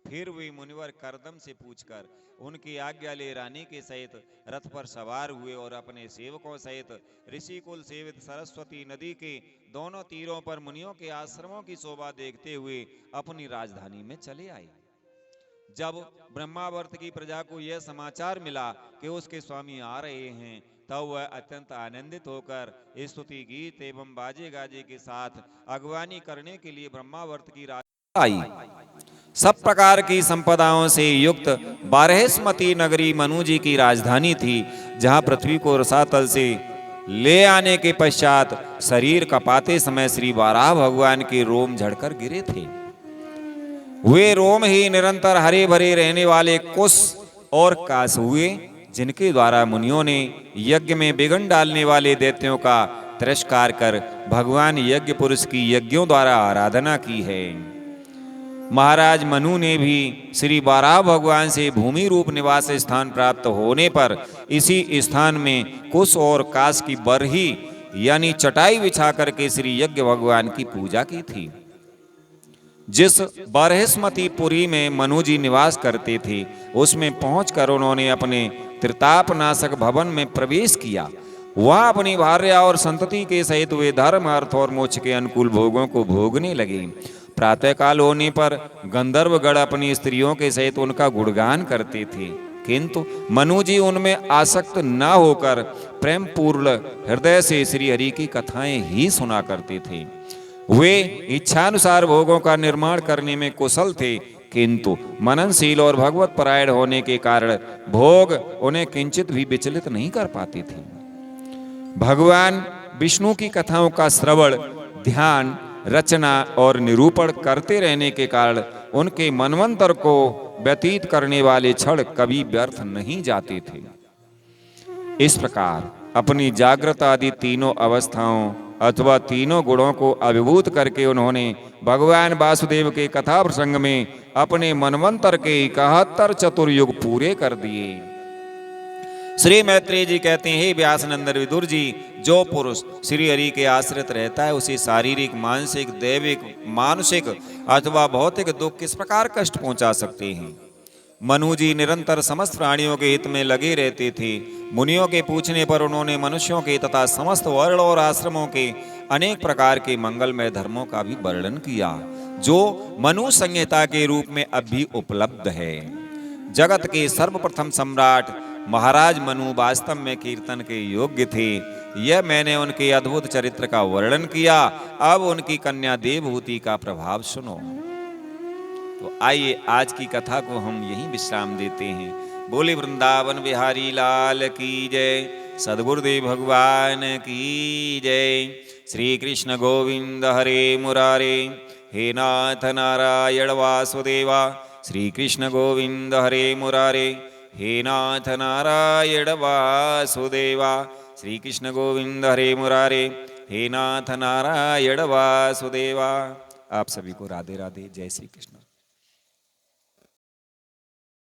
फिर वे मुनिवर करदम से पूछकर उनकी आज्ञा ले रानी के सहित रथ पर सवार हुए और अपने सेवकों सहित ऋषिकुल सेवित सरस्वती नदी के दोनों तीरों पर मुनियों के आश्रमों की शोभा देखते हुए अपनी राजधानी में चले आए। जब ब्रह्मावर्त की प्रजा को यह समाचार मिला कि उसके स्वामी आ रहे हैं, तब वह अत्यंत आनंदित होकर स्तुति गीत एवं बाजे गाजे के साथ अगवानी करने के लिए ब्रह्मावर्त की आई। सब प्रकार की संपदाओं से युक्त बारहस्मती नगरी मनु जी की राजधानी थी, जहां पृथ्वी को रसातल से ले आने के पश्चात शरीर कपाते समय श्री वाराह भगवान के रोम झड़कर गिरे थे। वे रोम ही निरंतर हरे भरे रहने वाले कुश और कास हुए, जिनके द्वारा मुनियों ने यज्ञ में विघ्न डालने वाले दैत्यों का तिरस्कार कर भगवान यज्ञ पुरुष की यज्ञों द्वारा आराधना की है। महाराज मनु ने भी श्री वाराह भगवान से भूमि रूप निवास स्थान प्राप्त होने पर इसी स्थान में कुश और कास की बरही यानी चटाई बिछा करके श्री यज्ञ भगवान की पूजा की थी। जिस बारहस्मती पुरी में मनु जी निवास करते थे, उसमें पहुंचकर उन्होंने अपने त्रितापनाशक भवन में प्रवेश किया। वहां अपनी भार्या और संतति के सहित वे धर्म अर्थ और मोक्ष के अनुकूल भोगों को भोगने लगे। प्रातःकाल होने पर गंधर्वगण अपनी स्त्रियों के सहित उनका गुणगान करते थे, किंतु मनु जी उनमें आसक्त न होकर प्रेम पूर्ण हृदय से श्री हरि की कथाएं ही सुना करते थे। वे इच्छानुसार भोगों का निर्माण करने में कुशल थे, किंतु मननशील और भगवत परायण होने के कारण भोग उन्हें किंचित भी विचलित नहीं कर पाते थे। भगवान विष्णु की कथाओं का श्रवण, ध्यान, रचना और निरूपण करते रहने के कारण उनके मनवंतर को व्यतीत करने वाले क्षण कभी व्यर्थ नहीं जाते थे। इस प्रकार अपनी जागृत आदि तीनों अवस्थाओं अथवा तीनों गुणों को अभिभूत करके उन्होंने भगवान वासुदेव के कथा प्रसंग में अपने मनवंतर के 71 चतुर्युग पूरे कर दिए। श्री मैत्रेय जी कहते हैं, हे व्यासनंदन विदुर जी, जो पुरुष श्री हरि के आश्रित रहता है उसे शारीरिक, मानसिक, दैविक, मानसिक अथवा भौतिक दुख किस प्रकार कष्ट पहुंचा सकते हैं। मनु जी निरंतर समस्त प्राणियों के हित में लगे रहते थे। मुनियों के पूछने पर उन्होंने मनुष्यों के तथा समस्त वर्ण और आश्रमों के अनेक प्रकार के मंगलमय धर्मों का भी वर्णन किया, जो मनु संहिता के रूप में अब भी उपलब्ध है। जगत के सर्वप्रथम सम्राट महाराज मनु वास्तव में कीर्तन के योग्य थे। यह मैंने उनके अद्भुत चरित्र का वर्णन किया। अब उनकी कन्या देवहूति का प्रभाव सुनो। तो आइए आज की कथा को हम यहीं विश्राम देते हैं। बोले वृंदावन बिहारी लाल की जय, सद्गुरुदेव भगवान की जय। श्री कृष्ण गोविंद हरे मुरारे, हे नाथ नारायण वासुदेवा। श्री कृष्ण गोविंद हरे मुरारे, हे नाथ नारायण वासुदेवा। श्री कृष्ण गोविंद हरे मुरारे, हे नाथ नारायण वासुदेवा। आप सभी को राधे राधे, जय श्री कृष्ण।